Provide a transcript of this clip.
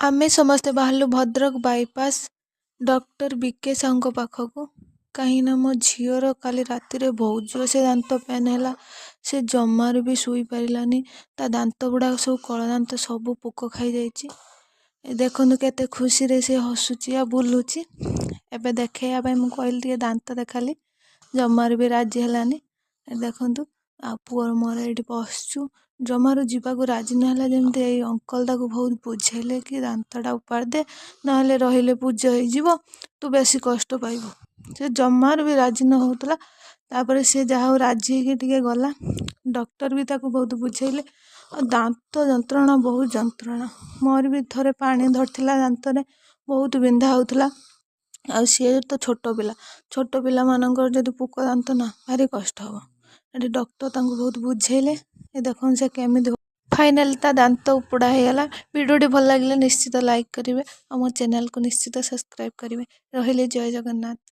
आमे समस्ते बाहरलु Bhadrak bypass doctor BK Sahu पाखक कहीं मो झीर काली राति बहुत जोर से दांत पेन है। से जमार भी शुई पारानी ता दांत गुड़ा सब कला दांत सब पोक खाई जाइए। देखु केते खुशी रे से हसुची आ बुलुची। एबे देखेया मु कहली दांत देखाली जमार भी राजी हेलानी। देखु आ पुअर मोर ये बसचु जमार जीवाक राजी नाला जमती अंकल ताको बहुत बुझेले कि दांतटा उपाड़ दे ना रहिले पूज हो तू बेसी कष्ट पाइबू। से जमार भी राजी न होतला तापर से जहा राजी टे गला। डॉक्टर भी ताको बहुत बुझेले दांत जंत्रणा बहुत जंत्रणा मोर भी थरे पानी धरथिला दांत रे बहुत बिंधा होतला। आ सी तो छोट पिला मानकर जदि पुक दांत ना भारी कष्ट हम। ये डॉक्टर तांको बहुत बुझेले देखो से केमी फाइनल ता दांत उपुड़ा होगा। वीडियो भल लगे निश्चित लाइक करेंगे और मो चैनल को निश्चित सब्सक्राइब करेंगे। रहिले जय जगन्नाथ।